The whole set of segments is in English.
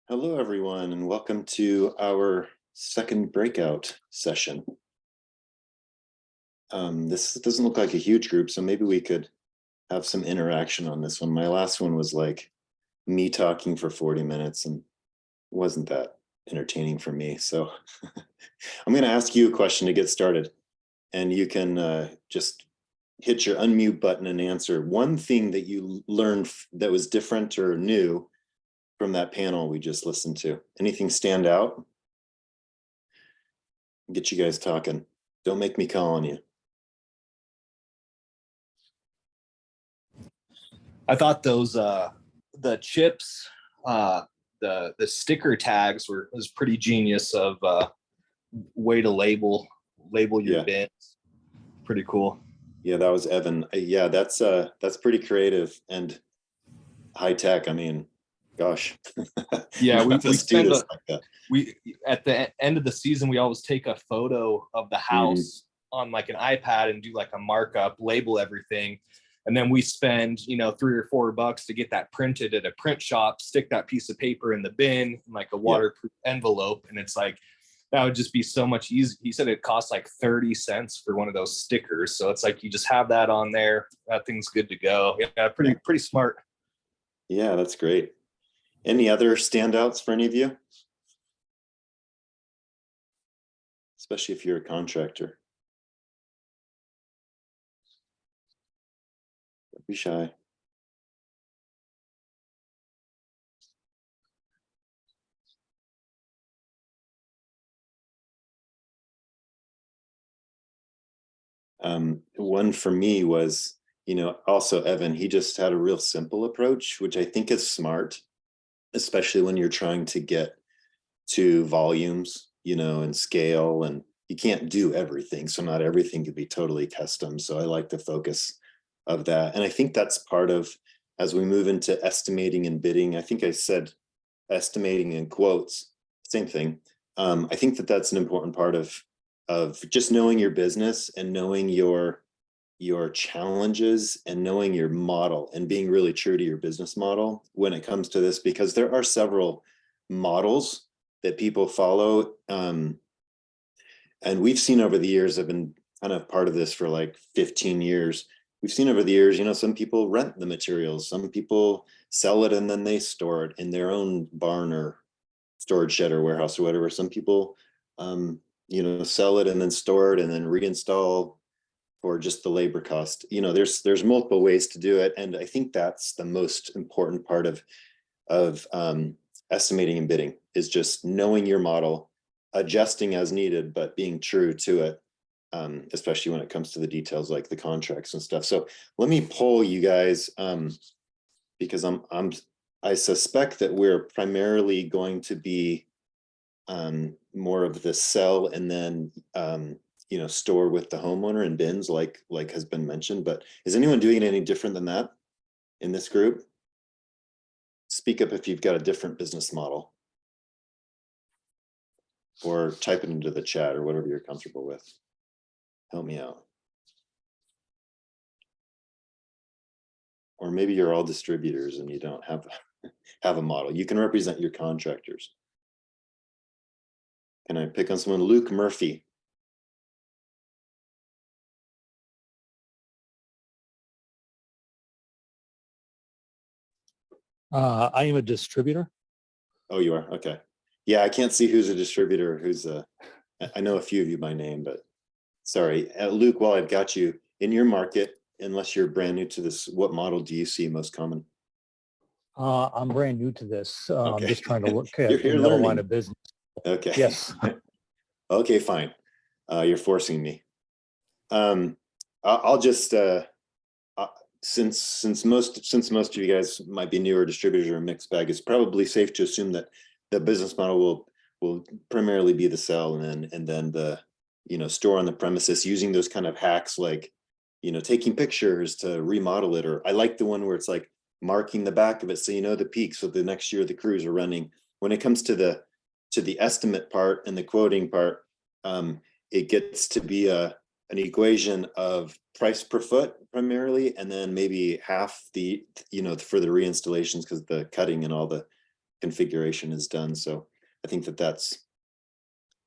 Hello, everyone, and welcome to our second breakout session. This doesn't look like a huge group, so maybe we could have some interaction on this one. My last one was like me talking for 40 minutes and wasn't that entertaining for me. So I'm going to ask you a question to get started, and you can just hit your unmute button and answer one thing that you learned that was different or new from that panel we just listened to. Anything stand out? Get you guys talking. Don't make me call on you. I thought those the chips, the sticker tags was pretty genius of way to label your bins. Pretty cool. Yeah, that was Evan. Yeah, that's pretty creative and high tech. I mean, gosh. Yeah, we spend we at the end of the season, we always take a photo of the house on like an iPad and do like a markup, label everything. And then we spend, $3 or $4 to get that printed at a print shop, stick that piece of paper in the bin, in like a waterproof envelope. And it's like, that would just be so much easier. He said it costs like 30 cents for one of those stickers. So it's like, you just have that on there. That thing's good to go. Yeah, pretty smart. Yeah, that's great. Any other standouts for any of you? Especially if you're a contractor. Don't be shy. One for me was, also Evan, he just had a real simple approach, which I think is smart, especially when you're trying to get to volumes, and scale, and you can't do everything. So not everything could be totally custom. So I like the focus of that. And I think that's part of, as we move into estimating and bidding, I think I said estimating in quotes, same thing. I think that that's an important part of just knowing your business and knowing your challenges and knowing your model and being really true to your business model when it comes to this, because there are several models that people follow. And we've seen over the years, I've been kind of part of this for like 15 years. We've seen over the years, some people rent the materials, some people sell it and then they store it in their own barn or storage shed or warehouse or whatever. Some people, sell it and then store it and then reinstall for just the labor cost. There's multiple ways to do it. And I think that's the most important part of estimating and bidding, is just knowing your model, adjusting as needed, but being true to it, especially when it comes to the details like the contracts and stuff. So let me poll you guys, because I suspect that we're primarily going to be more of the sell and then store with the homeowner in bins, like has been mentioned. But is anyone doing it any different than that in this group? Speak up if you've got a different business model, or type it into the chat or whatever you're comfortable with. Help me out. Or maybe you're all distributors and you don't have a model. You can represent your contractors. Can I pick on someone? Luke Murphy. I am a distributor. Oh, you are? Okay. Yeah, I can't see who's a distributor, I know a few of you by name, but sorry. Luke, while I've got you, in your market, unless you're brand new to this, what model do you see most common? I'm brand new to this. Okay. I'm just trying to look at You're another learning. line of business. Okay. Yes. Okay, fine. You're forcing me. I'll just since most of you guys might be newer distributors or a mixed bag, it's probably safe to assume that the business model will primarily be the sell and then the store on the premises, using those kind of hacks like taking pictures to remodel it. Or I like the one where it's like marking the back of it so the peaks, so the next year the crews are running. When it comes to the estimate part and the quoting part, it gets to be an equation of price per foot primarily, and then maybe half the for the reinstallations, because the cutting and all the configuration is done. So I think that that's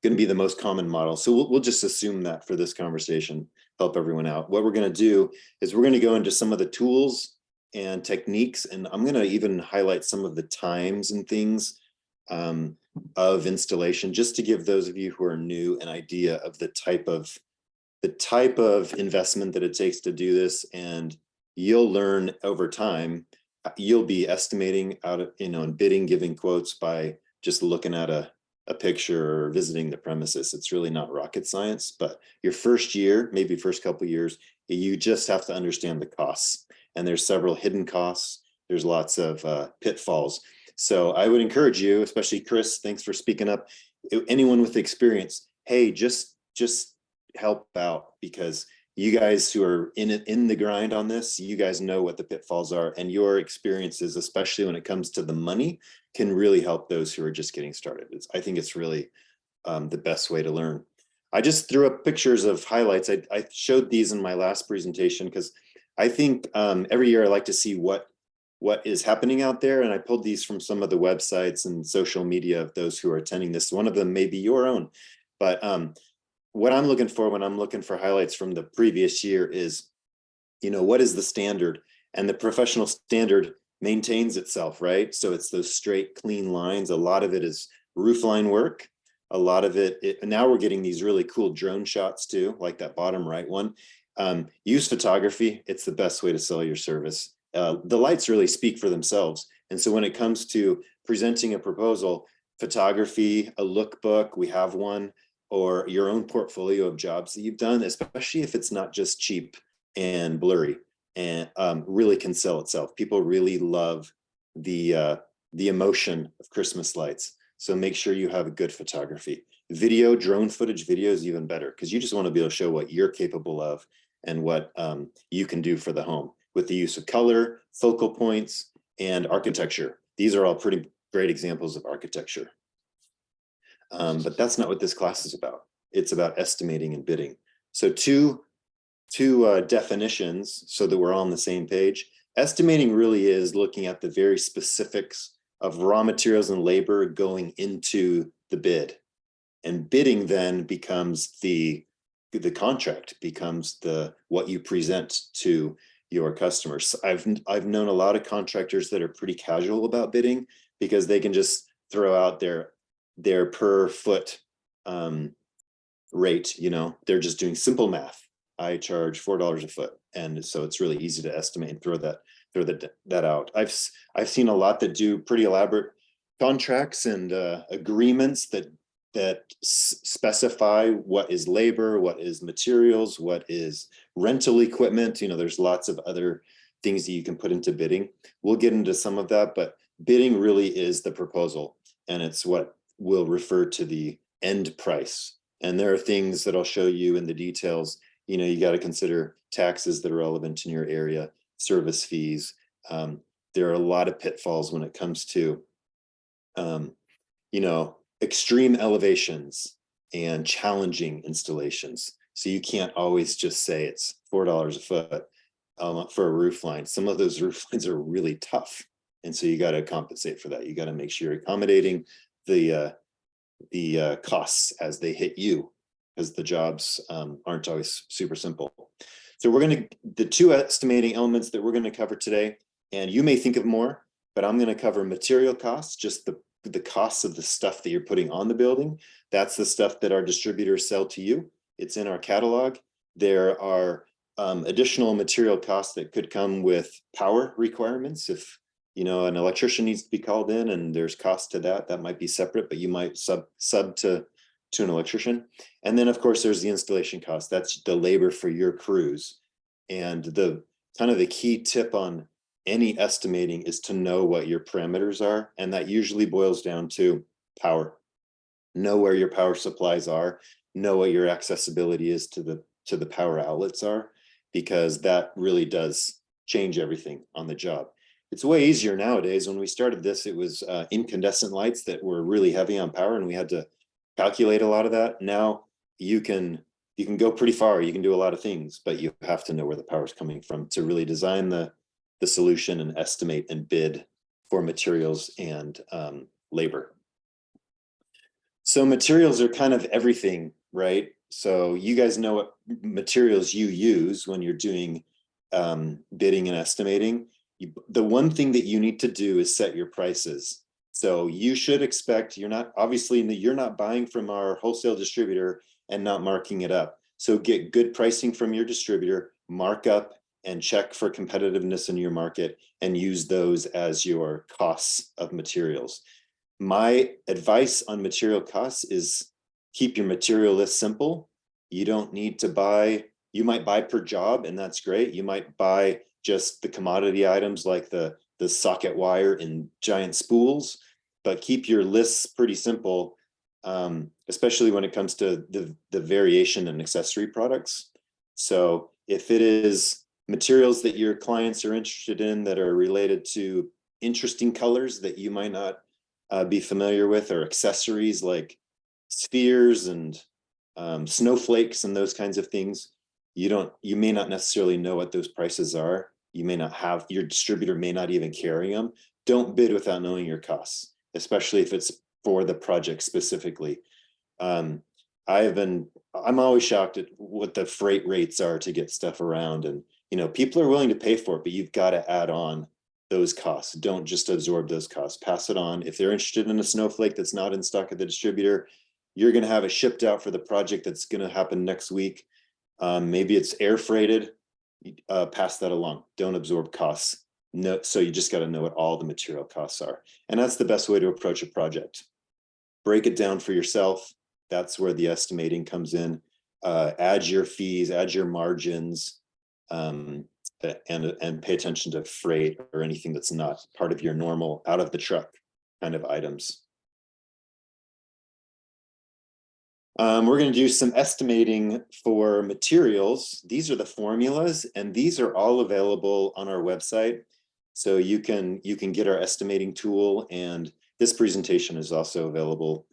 going to be the most common model. So we'll just assume that for this conversation, help everyone out. What we're going to do is we're going to go into some of the tools and techniques, and I'm going to even highlight some of the times and things of installation, just to give those of you who are new an idea of the type of investment that it takes to do this. And you'll learn over time. You'll be estimating out of, and bidding, giving quotes by just looking at a picture or visiting the premises. It's really not rocket science, but your first year, maybe first couple of years, you just have to understand the costs. And there's several hidden costs. There's lots of pitfalls. So I would encourage you, especially Chris, thanks for speaking up. Anyone with experience, hey, just help out, because you guys who are in the grind on this, you guys know what the pitfalls are, and your experiences, especially when it comes to the money, can really help those who are just getting started. I think it's really the best way to learn. I just threw up pictures of highlights. I showed these in my last presentation because I think every year I like to see what is happening out there. And I pulled these from some of the websites and social media of those who are attending this. One of them may be your own, but what I'm looking for when I'm looking for highlights from the previous year is, what is the standard? And the professional standard maintains itself, right? So it's those straight, clean lines. A lot of it is roofline work. A lot of it, now we're getting these really cool drone shots too, like that bottom right one. Use photography. It's the best way to sell your service. The lights really speak for themselves. And so when it comes to presenting a proposal, photography, a lookbook, we have one, or your own portfolio of jobs that you've done, especially if it's not just cheap and blurry, and really can sell itself. People really love the emotion of Christmas lights. So make sure you have a good photography. Video, drone footage video is even better, because you just want to be able to show what you're capable of and what you can do for the home with the use of color, focal points, and architecture. These are all pretty great examples of architecture. But that's not what this class is about. It's about estimating and bidding. So two definitions so that we're all on the same page. Estimating really is looking at the very specifics of raw materials and labor going into the bid. And bidding then becomes the contract, becomes what you present to your customers. I've known a lot of contractors that are pretty casual about bidding, because they can just throw out their per foot rate. They're just doing simple math. I charge $4 a foot, and so it's really easy to estimate and throw that out. I've seen a lot that do pretty elaborate contracts and agreements that specify what is labor, what is materials, what is rental equipment. There's lots of other things that you can put into bidding. We'll get into some of that, but bidding really is the proposal, and it's what will refer to the end price. And there are things that I'll show you in the details. You got to consider taxes that are relevant in your area, service fees. There are a lot of pitfalls when it comes to, extreme elevations and challenging installations. So you can't always just say it's $4 a foot for a roof line. Some of those roof lines are really tough. And so you got to compensate for that. You got to make sure you're accommodating the costs as they hit you, because the jobs aren't always super simple. So the two estimating elements that we're going to cover today, and you may think of more, but I'm going to cover material costs, just the costs of the stuff that you're putting on the building. That's the stuff that our distributors sell to you. It's in our catalog. There are additional material costs that could come with power requirements. If an electrician needs to be called in and there's cost to that might be separate, but you might sub to an electrician. And then of course there's the installation cost. That's the labor for your crews. And the kind of the key tip on any estimating is to know what your parameters are. And that usually boils down to power. Know where your power supplies are, know what your accessibility is to the power outlets are, because that really does change everything on the job. It's way easier nowadays. When we started this, it was incandescent lights that were really heavy on power, and we had to calculate a lot of that. Now you can go pretty far. You can do a lot of things, but you have to know where the power is coming from to really design the solution and estimate and bid for materials and labor. So materials are kind of everything, right? So you guys know what materials you use when you're doing bidding and estimating. The one thing that you need to do is set your prices. So you should expect, you're not buying from our wholesale distributor and not marking it up. So get good pricing from your distributor, mark up and check for competitiveness in your market and use those as your costs of materials. My advice on material costs is keep your material list simple. You don't need to buy, you might buy per job and that's great. You might buy just the commodity items like the socket wire in giant spools, but keep your lists pretty simple, especially when it comes to the variation and accessory products. So if it is materials that your clients are interested in that are related to interesting colors that you might not be familiar with, or accessories like spheres and snowflakes and those kinds of things, you may not necessarily know what those prices are. You may not have, your distributor may not even carry them. Don't bid without knowing your costs, especially if it's for the project specifically. I'm always shocked at what the freight rates are to get stuff around, and people are willing to pay for it, but you've got to add on those costs. Don't just absorb those costs, pass it on. If they're interested in a snowflake that's not in stock at the distributor, you're going to have it shipped out for the project that's going to happen next week. Maybe it's air freighted, pass that along. Don't absorb costs. No, so you just got to know what all the material costs are. And that's the best way to approach a project. Break it down for yourself. That's where the estimating comes in. Add your fees, add your margins, and pay attention to freight or anything that's not part of your normal out of the truck kind of items. We're going to do some estimating for materials. These are the formulas, and these are all available on our website. So you can get our estimating tool, and this presentation is also available.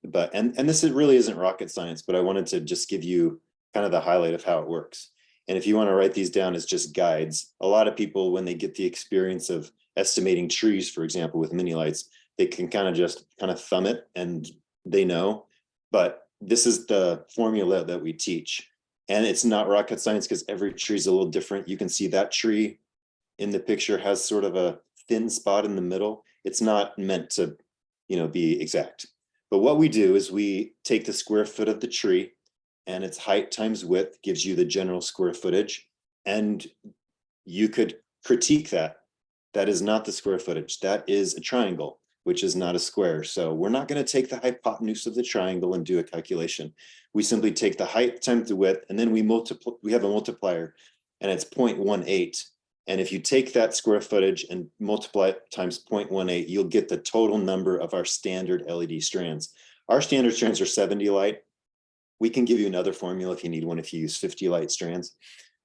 But and this really isn't rocket science, but I wanted to just give you kind of the highlight of how it works. And if you want to write these down as just guides, a lot of people, when they get the experience of estimating trees, for example, with mini lights, they can kind of thumb it and they know. But this is the formula that we teach. And it's not rocket science because every tree is a little different. You can see that tree in the picture has sort of a thin spot in the middle. It's not meant to, be exact. But what we do is we take the square foot of the tree and its height times width gives you the general square footage. And you could critique that. That is not the square footage. That is a triangle, which is not a square. So we're not going to take the hypotenuse of the triangle and do a calculation. We simply take the height times the width, and then we have a multiplier, and it's 0.18. And if you take that square footage and multiply it times 0.18, you'll get the total number of our standard LED strands. Our standard strands are 70 light. We can give you another formula if you need one, if you use 50 light strands.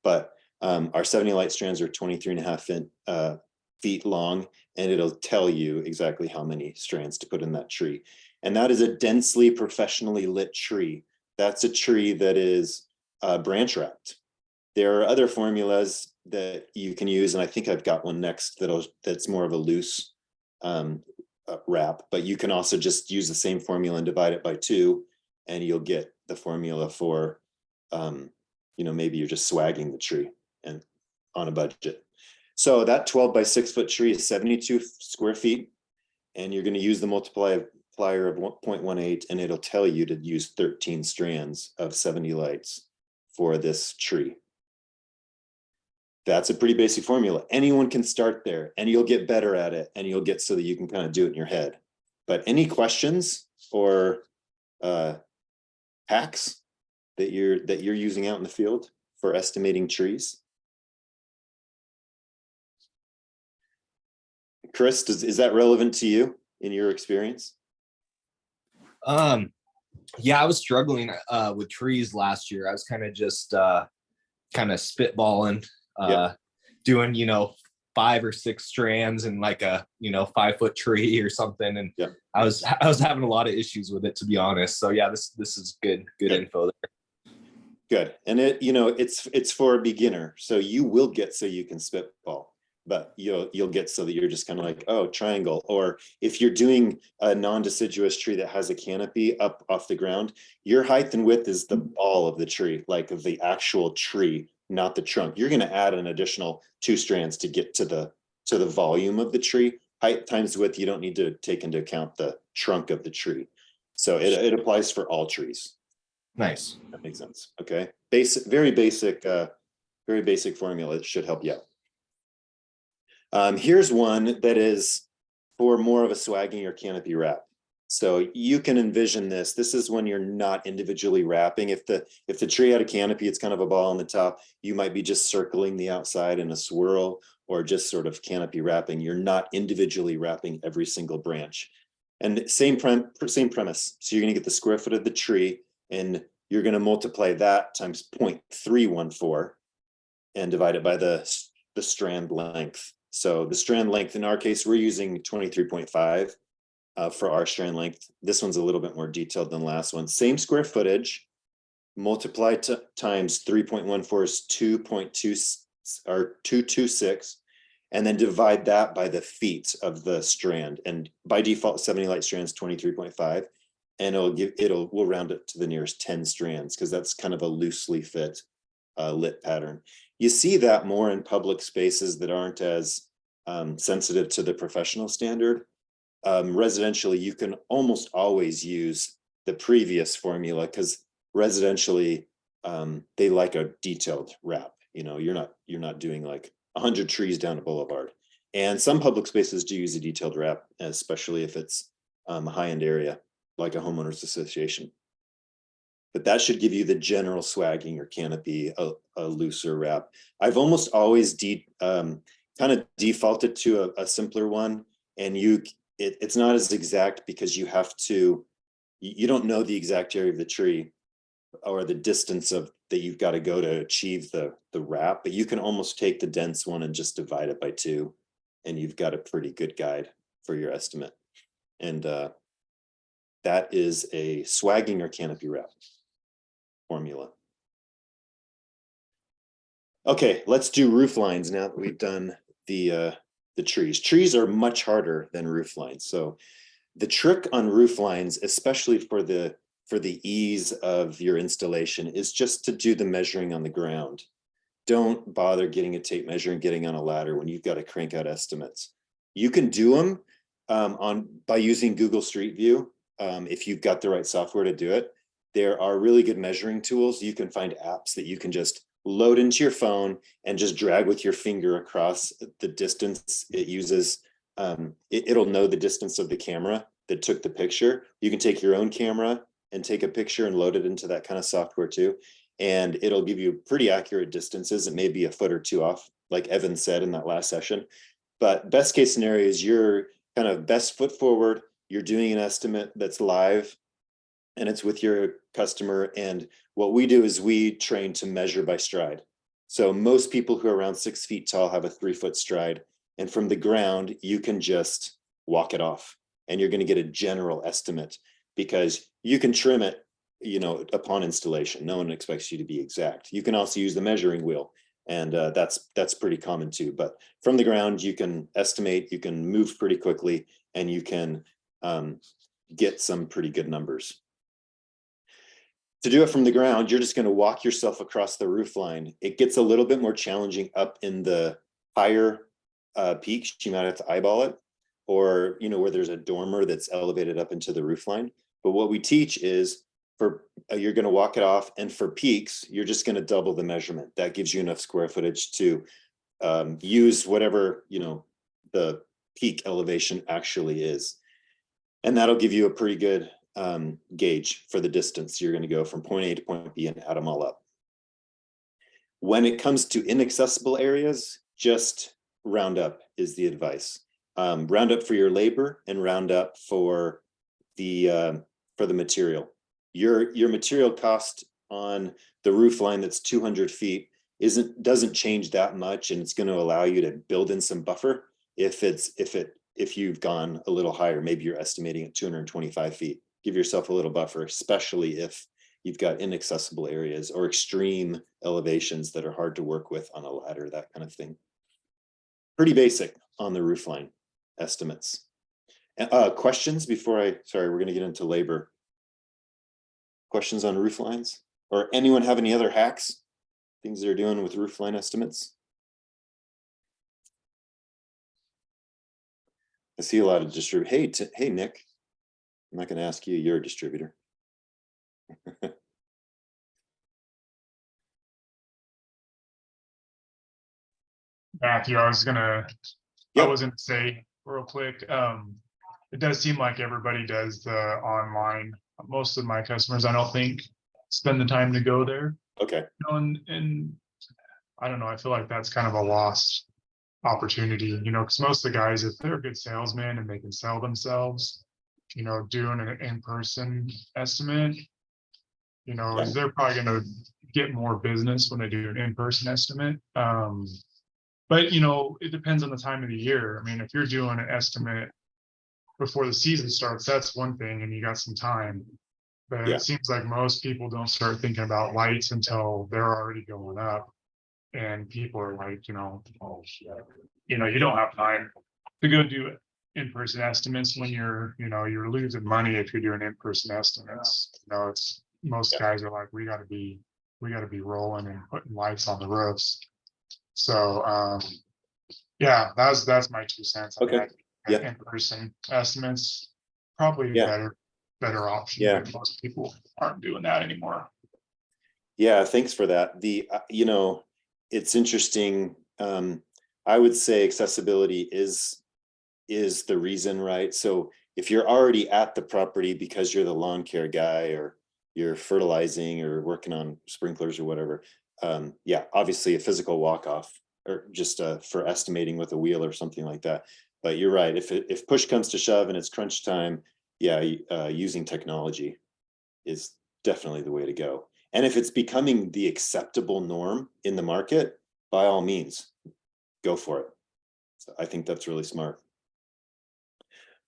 But our 70 light strands are 23.5 feet long, and it'll tell you exactly how many strands to put in that tree. And that is a densely professionally lit tree. That's a tree that is branch wrapped. There are other formulas that you can use, and I think I've got one next that's more of a loose wrap, but you can also just use the same formula and divide it by 2, and you'll get the formula for, maybe you're just swagging the tree and on a budget. So that 12 by 6 foot tree is 72 square feet, and you're going to use the multiplier of 0.18, and it'll tell you to use 13 strands of 70 lights for this tree. That's a pretty basic formula. Anyone can start there, and you'll get better at it, and you'll get so that you can kind of do it in your head. But any questions or hacks that you're using out in the field for estimating trees? Chris, is that relevant to you in your experience? Yeah, I was struggling with trees last year. I was kind of just kind of spitballing, doing 5 or 6 strands in like a 5 foot tree or something, and I was having a lot of issues with it, to be honest. So yeah, this is good info there. Good. And it's for a beginner, so you will get so you can spitball. but you'll get so that you're just kind of like, oh, triangle. Or if you're doing a non-deciduous tree that has a canopy up off the ground, your height and width is the ball of the tree, like of the actual tree, not the trunk. You're going to add an additional 2 strands to get to the volume of the tree. Height times width, you don't need to take into account the trunk of the tree. So it applies for all trees. Nice. That makes sense. Okay. Very basic formula. It should help you out. Here's one that is for more of a swagging or canopy wrap. So you can envision this. This is when you're not individually wrapping. If the tree had a canopy, it's kind of a ball on the top. You might be just circling the outside in a swirl, or just sort of canopy wrapping. You're not individually wrapping every single branch. And same premise. So you're going to get the square foot of the tree, and you're going to multiply that times 0.314 and divide it by the strand length. So the strand length, in our case, we're using 23.5 for our strand length. This one's a little bit more detailed than the last one. Same square footage, multiply times 3.14 is 226, and then divide that by the feet of the strand. And by default, 70 light strands, 23.5. And we'll round it to the nearest 10 strands, because that's kind of a loosely fit lit pattern. You see that more in public spaces that aren't as sensitive to the professional standard. Residentially, you can almost always use the previous formula, because residentially, they like a detailed wrap. You're not doing like 100 trees down a boulevard. And some public spaces do use a detailed wrap, especially if it's a high-end area, like a homeowners association. But that should give you the general swagging or canopy, a looser wrap. I've almost always kind of defaulted to a simpler one, and it's not as exact, because you don't know the exact area of the tree or the distance that you've got to go to achieve the wrap, but you can almost take the dense one and just divide it by 2, and you've got a pretty good guide for your estimate. And that is a swagging or canopy wrap formula. Okay, let's do roof lines now that we've done the trees. Trees are much harder than roof lines. So the trick on roof lines, especially for the ease of your installation, is just to do the measuring on the ground. Don't bother getting a tape measure and getting on a ladder when you've got to crank out estimates. You can do them by using Google Street View if you've got the right software to do it. There are really good measuring tools. You can find apps that you can just load into your phone and just drag with your finger across the distance it uses. It'll know the distance of the camera that took the picture. You can take your own camera and take a picture and load it into that kind of software too. And it'll give you pretty accurate distances. It may be a foot or 2 off, like Evan said in that last session. But best case scenario is you're kind of best foot forward. You're doing an estimate that's live, and it's with your customer. And what we do is we train to measure by stride. So most people who are around 6 feet tall have a 3-foot stride. And from the ground, you can just walk it off, and you're going to get a general estimate, because you can trim it, upon installation. No one expects you to be exact. You can also use the measuring wheel, and that's pretty common too. But from the ground, you can estimate, you can move pretty quickly, and you can get some pretty good numbers. To do it from the ground, you're just going to walk yourself across the roof line. It gets a little bit more challenging up in the higher peaks. You might have to eyeball it, or where there's a dormer that's elevated up into the roof line. But what we teach is you're going to walk it off, and for peaks, you're just going to double the measurement. That gives you enough square footage to use whatever the peak elevation actually is, and that'll give you a pretty good gauge for the distance you're going to go from point A to point B and add them all up. When it comes to inaccessible areas, just round up is the advice. Round up for your labor and round up for the material. Your material cost on the roof line that's 200 feet doesn't change that much, and it's going to allow you to build in some buffer if you've gone a little higher. Maybe you're estimating at 225 feet. Give yourself a little buffer, especially if you've got inaccessible areas or extreme elevations that are hard to work with on a ladder, that kind of thing. pretty basic on the roofline estimates. Questions before sorry, we're going to get into labor. Questions on roof lines, or anyone have any other hacks, things they're doing with roofline estimates? I see a lot of hey Nick, I'm not going to ask you, you're a distributor. Matthew, I was gonna say real quick, it does seem like everybody does the online. Most of my customers, I don't think, spend the time to go there. Okay. You know, and I don't know, I feel like that's kind of a lost opportunity, you know, because most of the guys, if they're good salesmen and they can sell themselves, you know, doing an in-person estimate, you know, Yeah. they're probably gonna get more business when they do an in-person estimate. But you know, it depends on the time of the year. I mean, if you're doing an estimate before the season starts, that's one thing, and you got some time. But Yeah. it seems like most people don't start thinking about lights until they're already going up, and people are like, you know, oh shit, you know, you don't have time to go do in-person estimates when you're, you know, you're losing money if you're doing in-person estimates. You know, it's most guys are like, we got to be rolling and putting lights on the roofs. So yeah, that's my 2 cents. I mean, Okay. Yeah. In-person estimates probably better option. Yeah. But most people aren't doing that anymore. Yeah, thanks for that. You know, it's interesting. I would say accessibility is the reason, right? So if you're already at the property because you're the lawn care guy, or you're fertilizing or working on sprinklers or whatever, yeah, obviously a physical walk-off, or just for estimating with a wheel or something like that. But you're right, if push comes to shove and it's crunch time, yeah, using technology is definitely the way to go. And if it's becoming the acceptable norm in the market, by all means, go for it. So I think that's really smart.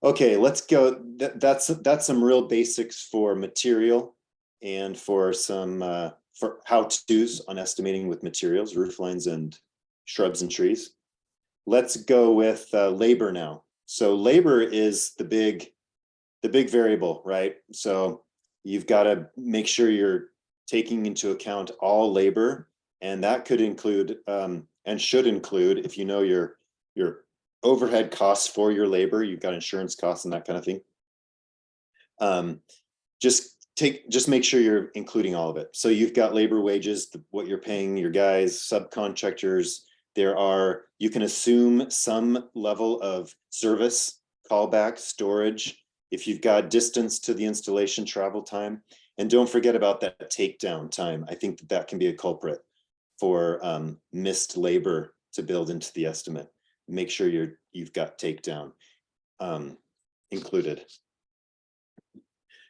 Okay, let's go. That's some real basics for material, and for some for how-tos on estimating with materials, roof lines and shrubs and trees. Let's go with labor now. So labor is the big variable, right? So you've got to make sure you're taking into account all labor, and that could include and should include, if you know your overhead costs for your labor, you've got insurance costs and that kind of thing. Just make sure you're including all of it. So you've got labor wages, what you're paying your guys, subcontractors. You can assume some level of service, callback, storage, if you've got distance to the installation, travel time. And don't forget about that takedown time. I think that can be a culprit for missed labor to build into the estimate. Make sure you've got takedown included.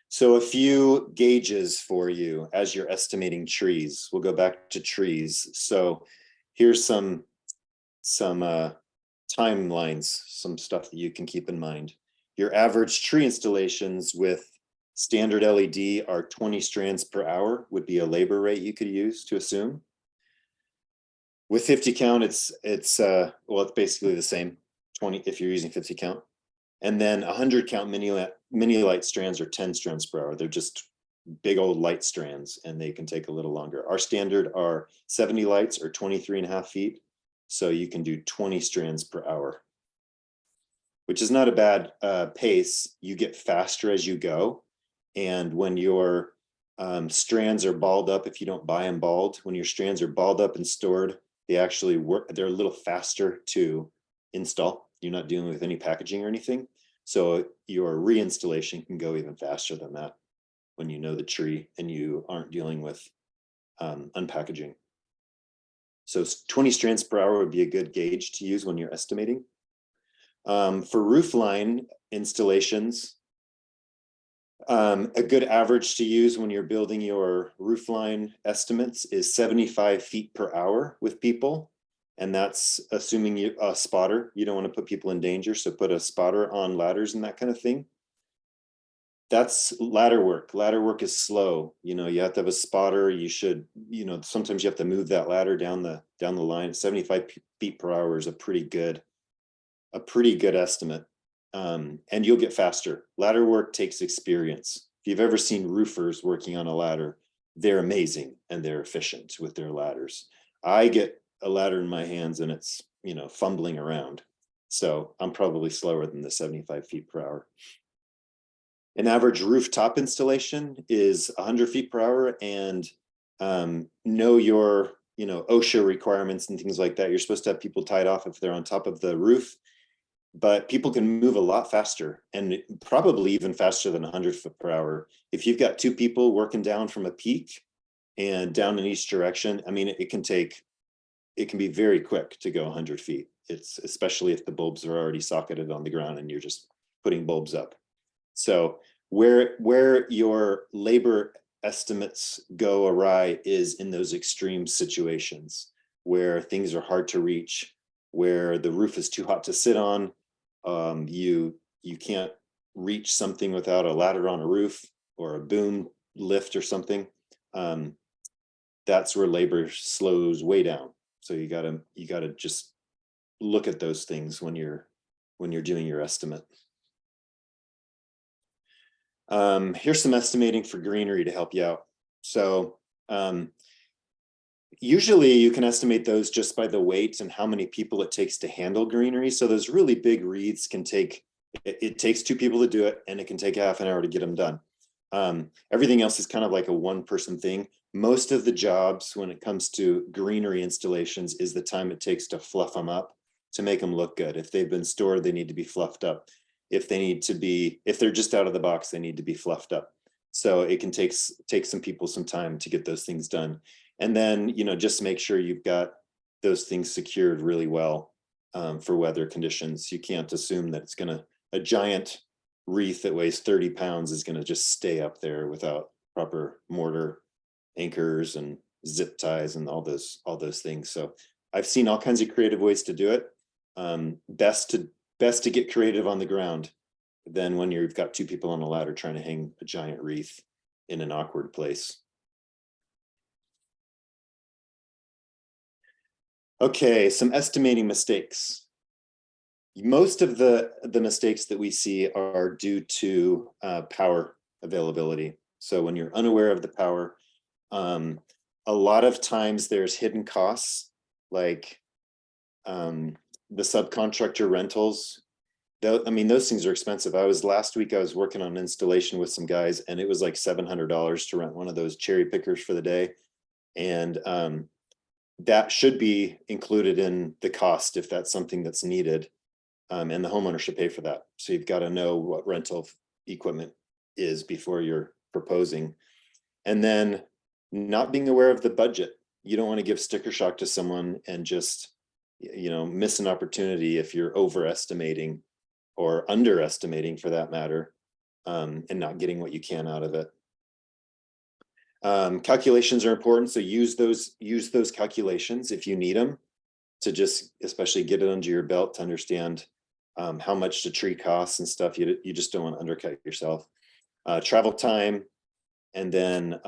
So a few gauges for you as you're estimating trees. We'll go back to trees. So here's some timelines, some stuff that you can keep in mind. Your average tree installations with standard LED are 20 strands per hour, would be a labor rate you could use to assume. With 50 count, it's basically the same, 20 if you're using 50 count. And then 100 count mini light strands are 10 strands per hour. They're just big old light strands, and they can take a little longer. Our standard are 70 lights or 23.5 feet. So you can do 20 strands per hour, which is not a bad pace. You get faster as you go. And when your strands are balled up, if you don't buy them balled, when your strands are balled up and stored, they actually work. They're a little faster to install. You're not dealing with any packaging or anything. So your reinstallation can go even faster than that when you know the tree and you aren't dealing with unpackaging. So 20 strands per hour would be a good gauge to use when you're estimating. For roofline installations, a good average to use when you're building your roofline estimates is 75 feet per hour with people. And that's assuming a spotter. You don't want to put people in danger, so put a spotter on ladders and that kind of thing. that's ladder work. Ladder work is slow. You know, you have to have a spotter. You should, you know, sometimes you have to move that ladder down the line. 75 feet per hour is a pretty good estimate. And you'll get faster. Ladder work takes experience. If you've ever seen roofers working on a ladder, they're amazing and they're efficient with their ladders. I get a ladder in my hands and it's, you know, fumbling around. So I'm probably slower than the 75 feet per hour. An average rooftop installation is 100 feet per hour, and know your, you know, OSHA requirements and things like that. You're supposed to have people tied off if they're on top of the roof, but people can move a lot faster, and probably even faster than 100 foot per hour. If you've got 2 people working down from a peak and down in each direction, I mean, it can be very quick to go 100 feet. It's especially if the bulbs are already socketed on the ground and you're just putting bulbs up. So where your labor estimates go awry is in those extreme situations where things are hard to reach, where the roof is too hot to sit on. You can't reach something without a ladder on a roof or a boom lift or something. That's where labor slows way down. So you gotta just look at those things when you're doing your estimate. Here's some estimating for greenery to help you out. So usually you can estimate those just by the weight and how many people it takes to handle greenery. So those really big wreaths can take, it takes 2 people to do it, and it can take half an hour to get them done. Everything else is kind of like a 1-person thing. Most of the jobs when it comes to greenery installations is the time it takes to fluff them up to make them look good. If they've been stored, they need to be fluffed up. If they're just out of the box, they need to be fluffed up. So it can take some people some time to get those things done. And then, you know, just make sure you've got those things secured really well for weather conditions. You can't assume that a giant wreath that weighs 30 pounds is gonna just stay up there without proper mortar anchors and zip ties and all those things. So I've seen all kinds of creative ways to do it. Best to get creative on the ground than when you've got 2 people on a ladder trying to hang a giant wreath in an awkward place. Okay, some estimating mistakes. Most of the mistakes that we see are due to power availability. So when you're unaware of the power, a lot of times there's hidden costs, like the subcontractor rentals. I mean, those things are expensive. Last week I was working on an installation with some guys, and it was like $700 to rent one of those cherry pickers for the day. And that should be included in the cost if that's something that's needed. And the homeowner should pay for that. So you've got to know what rental equipment is before you're proposing. And then not being aware of the budget. You don't want to give sticker shock to someone and just, you know, miss an opportunity if you're overestimating or underestimating, for that matter, and not getting what you can out of it. Calculations are important, so use those calculations if you need them to just especially get it under your belt to understand how much the tree costs and stuff. You just don't want to undercut yourself. Travel time, and then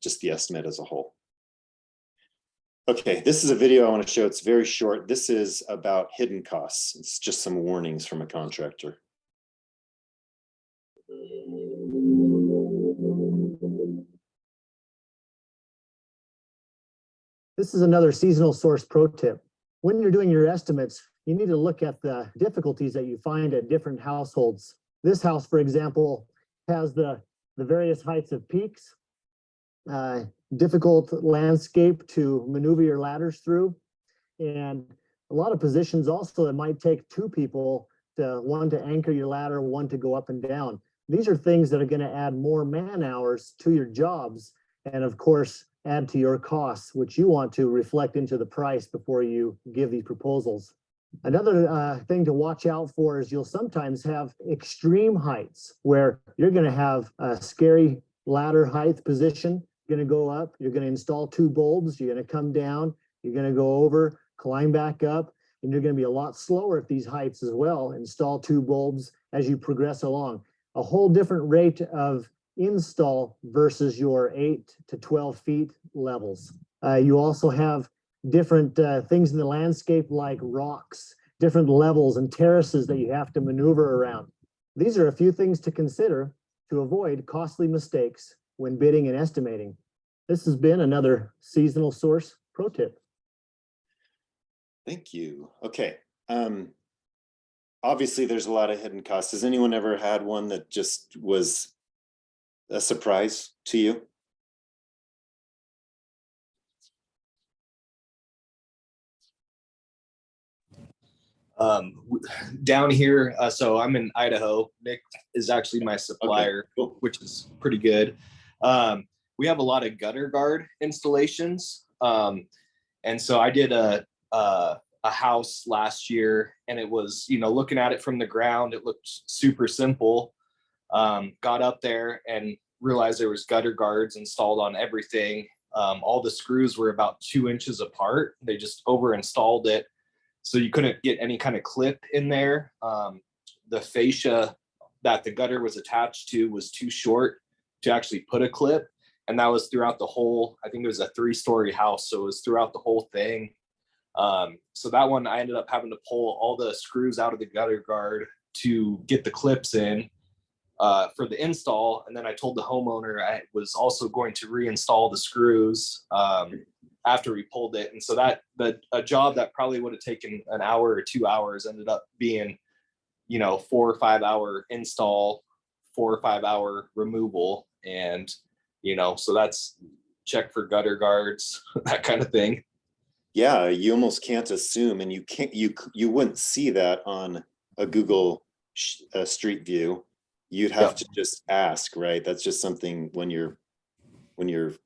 just the estimate as a whole. Okay, this is a video I want to show. It's very short. This is about hidden costs. It's just some warnings from a contractor. This is another seasonal source pro tip. When you're doing your estimates, you need to look at the difficulties that you find at different households. This house, for example, has the various heights of peaks, difficult landscape to maneuver your ladders through, and a lot of positions also that might take 2 people, one to anchor your ladder, one to go up and down. These are things that are going to add more man hours to your jobs, and of course add to your costs, which you want to reflect into the price before you give these proposals. Another thing to watch out for is you'll sometimes have extreme heights where you're going to have a scary ladder height position. You're going to go up, you're going to install 2 bulbs, you're going to come down, you're going to go over, climb back up, and you're going to be a lot slower at these heights as well. Install 2 bulbs as you progress along. a whole different rate of install versus your 8 to 12 feet levels. You also have different things in the landscape like rocks, different levels and terraces that you have to maneuver around. These are a few things to consider to avoid costly mistakes when bidding and estimating. This has been another Seasonal Source pro tip. Thank you. Okay. Obviously there's a lot of hidden costs. Has anyone ever had one that just was a surprise to you? Down here, so I'm in Idaho. Nick is actually my supplier, Okay, cool. which is pretty good. We have a lot of gutter guard installations. And so I did a house last year, and it was, looking at it from the ground, it looked super simple. Got up there and realized there was gutter guards installed on everything. All the screws were about 2 inches apart. They just over installed it, so you couldn't get any kind of clip in there. The fascia that the gutter was attached to was too short to actually put a clip. And that was throughout the whole, I think it was a 3-story house. So it was throughout the whole thing. So that one, I ended up having to pull all the screws out of the gutter guard to get the clips in for the install. And then I told the homeowner I was also going to reinstall the screws after we pulled it. And so a job that probably would have taken an hour or 2 hours ended up being, 4 or 5 hour install, 4 or 5 hour removal. And, so that's check for gutter guards, that kind of thing. Yeah, you almost can't assume, and you can't, you wouldn't see that on a Google Street View. You'd have to just ask, right? That's just something when you're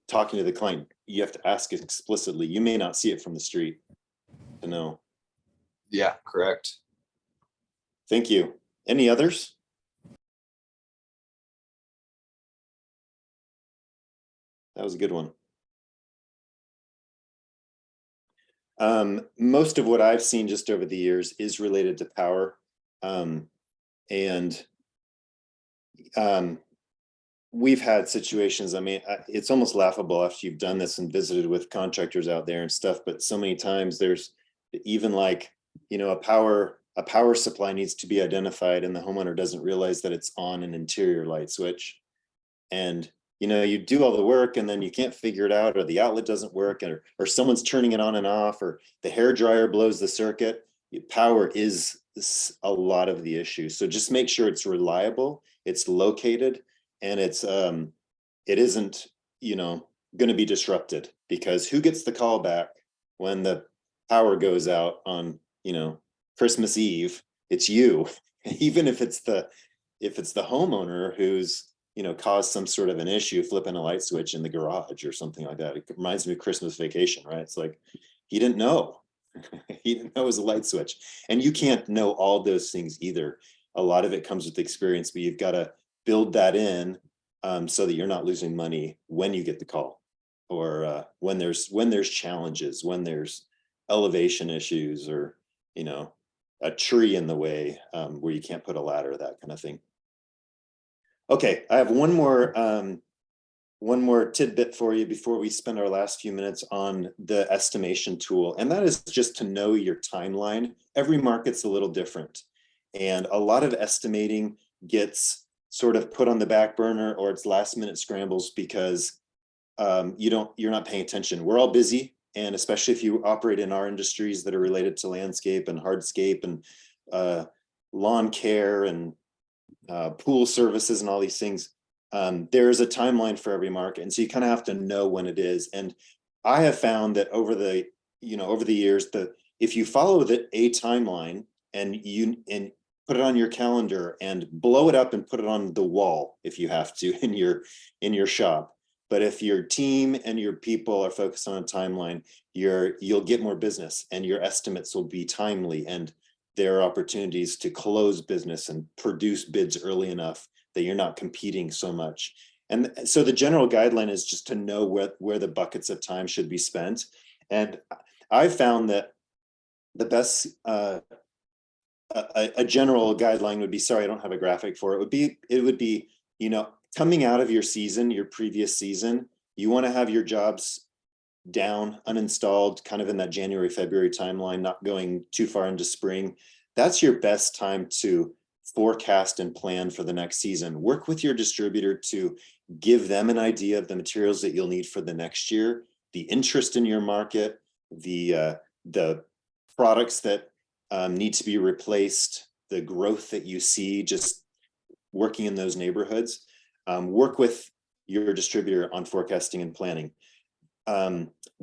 talking to the client, you have to ask explicitly. You may not see it from the street to know. Yeah, correct. Thank you. Any others? That was a good one. Most of what I've seen just over the years is related to power. We've had situations, I mean, it's almost laughable after you've done this and visited with contractors out there and stuff, but so many times there's even like, a power supply needs to be identified and the homeowner doesn't realize that it's on an interior light switch. And you do all the work and then you can't figure it out, or the outlet doesn't work, or someone's turning it on and off, or the hair dryer blows the circuit. Power is a lot of the issue. So just make sure it's reliable, it's located, and it isn't, going to be disrupted, because who gets the call back when the power goes out on, Christmas Eve? It's you. Even if it's the homeowner who's, caused some sort of an issue flipping a light switch in the garage or something like that. It reminds me of Christmas Vacation, right? It's like, he didn't know. He didn't know it was a light switch. And you can't know all those things either. A lot of it comes with experience, but you've got to build that in so that you're not losing money when you get the call, or when there's challenges, when there's elevation issues, or, a tree in the way where you can't put a ladder, that kind of thing. Okay, I have one more tidbit for you before we spend our last few minutes on the estimation tool, and that is just to know your timeline. Every market's a little different, and a lot of estimating gets sort of put on the back burner, or it's last minute scrambles because you're not paying attention. We're all busy, and especially if you operate in our industries that are related to landscape and hardscape and lawn care and pool services and all these things, there is a timeline for every market, and so you kind of have to know when it is. And I have found that over the years, that if you follow a timeline and put it on your calendar and blow it up and put it on the wall if you have to in your shop, but if your team and your people are focused on a timeline, you'll get more business, and your estimates will be timely, and there are opportunities to close business and produce bids early enough that you're not competing so much. And so the general guideline is just to know where the buckets of time should be spent. And I've found that the best a general guideline would be, sorry, I don't have a graphic for it, it would be, you know, coming out of your season, your previous season, you want to have your jobs down, uninstalled, kind of in that January, February timeline, not going too far into spring. That's your best time to forecast and plan for the next season. Work with your distributor to give them an idea of the materials that you'll need for the next year, the interest in your market, the products that need to be replaced, the growth that you see just working in those neighborhoods. Work with your distributor on forecasting and planning.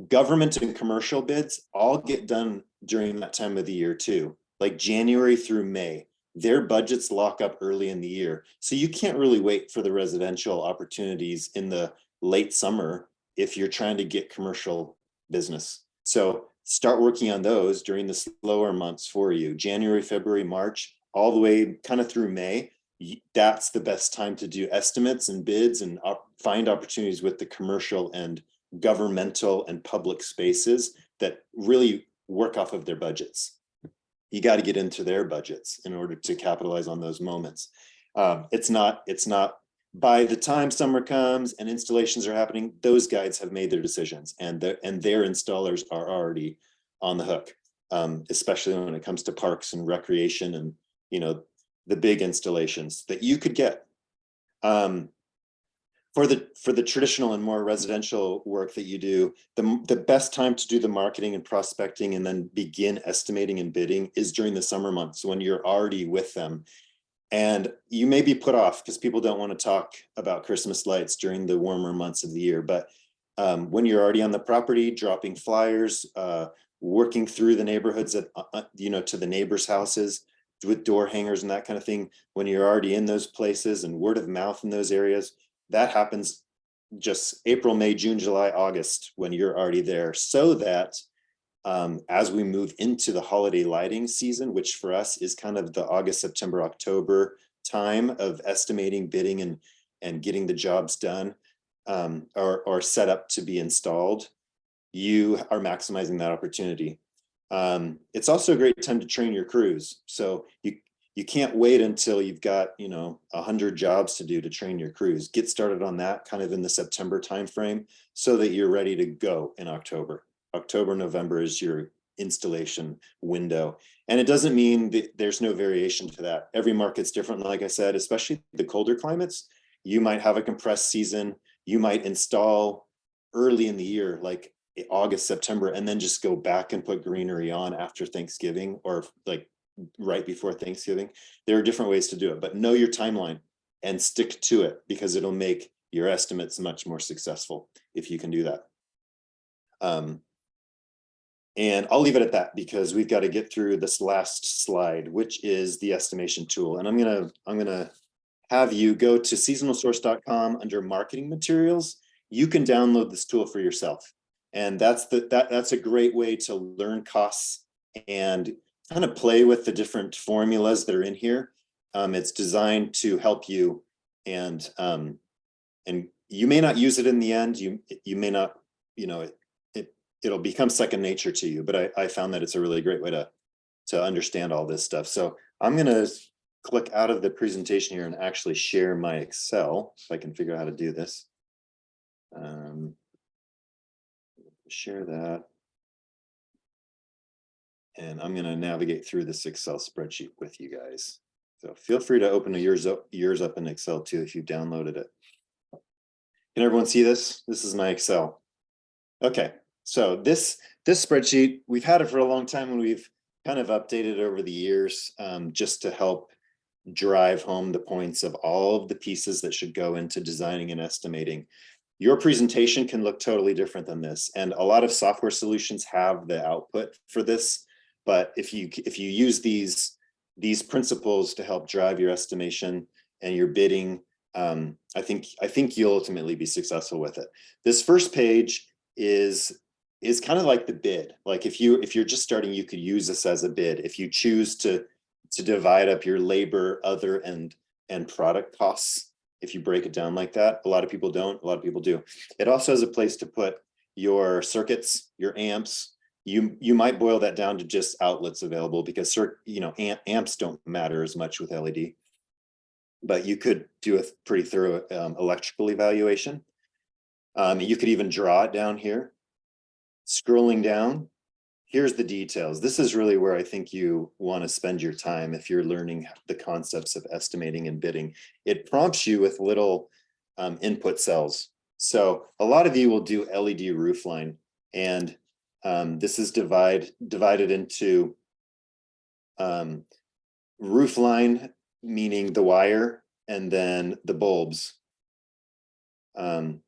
Government and commercial bids all get done during that time of the year too, like January through May. Their budgets lock up early in the year. So you can't really wait for the residential opportunities in the late summer if you're trying to get commercial business. So start working on those during the slower months for you. January, February, March, all the way kind of through May. That's the best time to do estimates and bids and find opportunities with the commercial and governmental and public spaces that really work off of their budgets. You got to get into their budgets in order to capitalize on those moments. It's not by the time summer comes and installations are happening, those guides have made their decisions and their installers are already on the hook, especially when it comes to parks and recreation and, you know, the big installations that you could get. For the traditional and more residential work that you do, the best time to do the marketing and prospecting and then begin estimating and bidding is during the summer months when you're already with them. And you may be put off because people don't want to talk about Christmas lights during the warmer months of the year. But when you're already on the property, dropping flyers, working through the neighborhoods at, you know, to the neighbors' houses with door hangers and that kind of thing, when you're already in those places and word of mouth in those areas, that happens just April, May, June, July, August, when you're already there, so that as we move into the holiday lighting season, which for us is kind of the August, September, October time of estimating, bidding, and getting the jobs done or set up to be installed, you are maximizing that opportunity. It's also a great time to train your crews. So you can't wait until you've got, you know, 100 jobs to do to train your crews. Get started on that kind of in the September timeframe so that you're ready to go in October. October, November is your installation window. And it doesn't mean that there's no variation to that. Every market's different, like I said, especially the colder climates. You might have a compressed season. You might install early in the year, like August, September, and then just go back and put greenery on after Thanksgiving or like right before Thanksgiving. There are different ways to do it, but know your timeline and stick to it because it'll make your estimates much more successful if you can do that. And I'll leave it at that because we've got to get through this last slide, which is the estimation tool. And I'm gonna have you go to seasonalsource.com under marketing materials. You can download this tool for yourself. And that's a great way to learn costs and kind of play with the different formulas that are in here. It's designed to help you, and you may not use it in the end. You may not, you know, it'll become second nature to you. But I found that it's a really great way to understand all this stuff. So I'm gonna click out of the presentation here and actually share my Excel if I can figure out how to do this. Share that. And I'm going to navigate through this Excel spreadsheet with you guys. So feel free to open yours up in Excel too if you downloaded it. Can everyone see this? This is my Excel. Okay, so this spreadsheet, we've had it for a long time and we've kind of updated over the years just to help drive home the points of all of the pieces that should go into designing and estimating. Your presentation can look totally different than this. And a lot of software solutions have the output for this. But if you use these principles to help drive your estimation and your bidding, I think you'll ultimately be successful with it. This first page is kind of like the bid. Like if you're just starting, you could use this as a bid. If you choose to divide up your labor, other and product costs, if you break it down like that, a lot of people don't, a lot of people do. It also has a place to put your circuits, your amps, You might boil that down to just outlets available because amps don't matter as much with LED. But you could do a pretty thorough electrical evaluation. You could even draw it down here. Scrolling down, here's the details. This is really where I think you want to spend your time if you're learning the concepts of estimating and bidding. It prompts you with little input cells. So a lot of you will do LED roofline, and this is divided into roofline, meaning the wire, and then the bulbs.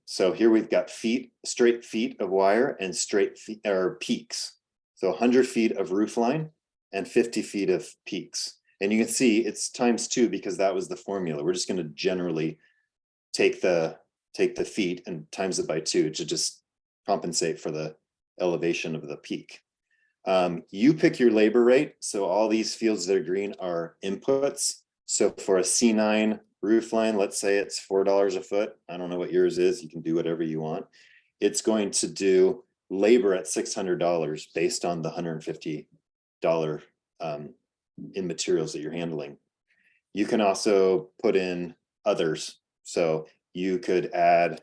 So here we've got straight feet of wire and straight feet or peaks. So 100 feet of roofline and 50 feet of peaks. And you can see it's ×2 because that was the formula. We're just going to generally take the feet and times it by 2 to just compensate for the elevation of the peak. You pick your labor rate. So all these fields that are green are inputs. So for a C9 roofline, let's say it's $4 a foot. I don't know what yours is. You can do whatever you want. It's going to do labor at $600 based on the $150 in materials that you're handling. You can also put in others. So you could add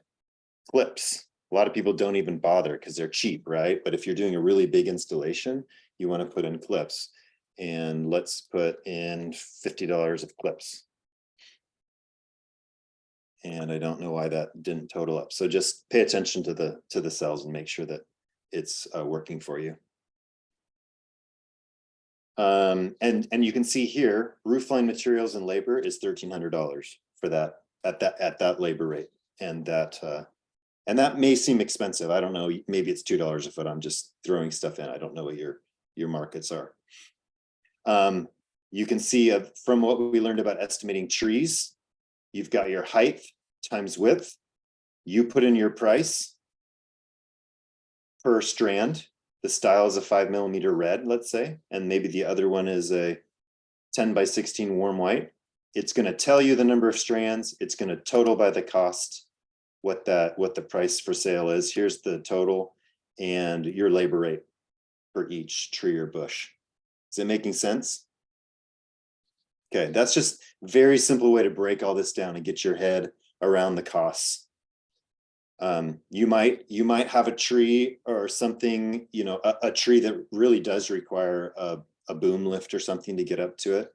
clips. A lot of people don't even bother because they're cheap, right? But if you're doing a really big installation, you want to put in clips. And let's put in $50 of clips. And I don't know why that didn't total up. So just pay attention to the cells and make sure that it's working for you. And you can see here, roofline materials and labor is $1,300 for that at that labor rate, and that may seem expensive. I don't know. Maybe it's $2 a foot. I'm just throwing stuff in. I don't know what your markets are. You can see from what we learned about estimating trees, you've got your height times width. You put in your price per strand. The style is a 5mm red, let's say, and maybe the other one is a 10x16 warm white. It's going to tell you the number of strands. It's going to total by the cost what the price for sale is. Here's the total and your labor rate for each tree or bush. Is it making sense? Okay, that's just a very simple way to break all this down and get your head around the costs. You might have a tree or something, a tree that really does require a boom lift or something to get up to it.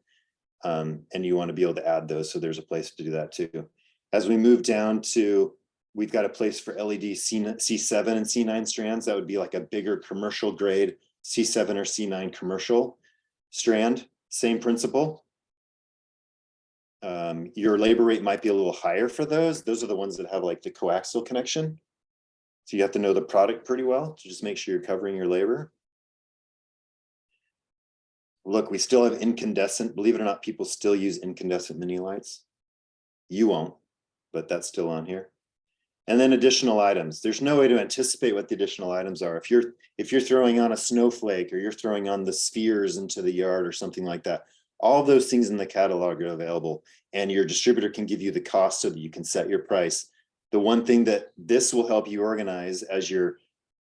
And you want to be able to add those. So there's a place to do that too. As we move down to, we've got a place for LED C7 and C9 strands. That would be like a bigger commercial grade C7 or C9 commercial strand. Same principle. Your labor rate might be a little higher for those. Those are the ones that have like the coaxial connection. So you have to know the product pretty well to just make sure you're covering your labor. Look, we still have incandescent. Believe it or not, people still use incandescent mini lights. You won't, but that's still on here. And then additional items. There's no way to anticipate what the additional items are. If you're throwing on a snowflake or you're throwing on the spheres into the yard or something like that, all of those things in the catalog are available, and your distributor can give you the cost so that you can set your price. The one thing that this will help you organize as you're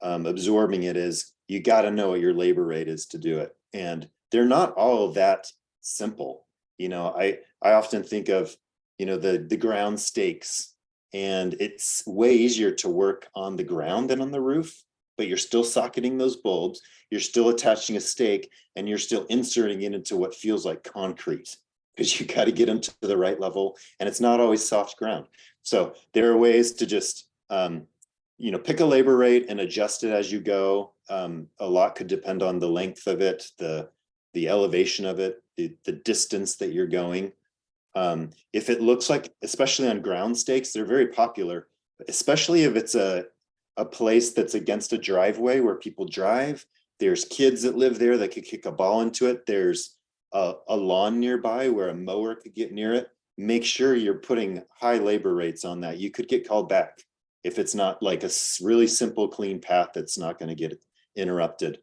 absorbing it is you got to know what your labor rate is to do it. And they're not all that simple. I often think of, the ground stakes, and it's way easier to work on the ground than on the roof, but you're still socketing those bulbs. You're still attaching a stake, and you're still inserting it into what feels like concrete because you got to get them to the right level, and it's not always soft ground. So there are ways to just, pick a labor rate and adjust it as you go. A lot could depend on the length of it, the elevation of it, the distance that you're going. If it looks like, especially on ground stakes, they're very popular, especially if it's a place that's against a driveway where people drive. There's kids that live there that could kick a ball into it. There's a lawn nearby where a mower could get near it. Make sure you're putting high labor rates on that. You could get called back if it's not like a really simple, clean path that's not going to get interrupted.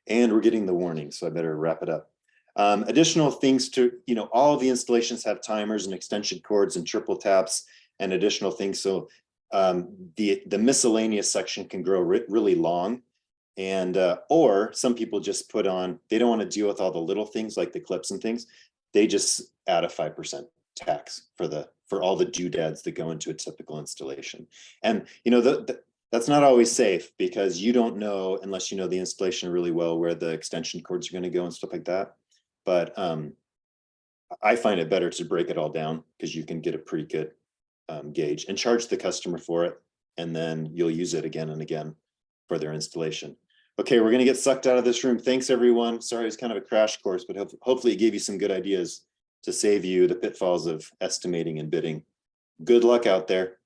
And we're getting the warning, so I better wrap it up. Additional things to, all of the installations have timers and extension cords and triple taps and additional things. So the miscellaneous section can grow really long. And or some people just put on, they don't want to deal with all the little things like the clips and things. They just add a 5% tax for all the doodads that go into a typical installation. And you know, that's not always safe, because you don't know, unless you know the installation really well, where the extension cords are going to go and stuff like that. But I find it better to break it all down, because you can get a pretty good gauge and charge the customer for it, and then you'll use it again and again for their installation. Okay, we're going to get sucked out of this room. Thanks, everyone. Sorry, it was kind of a crash course, but hopefully it gave you some good ideas to save you the pitfalls of estimating and bidding. Good luck out there.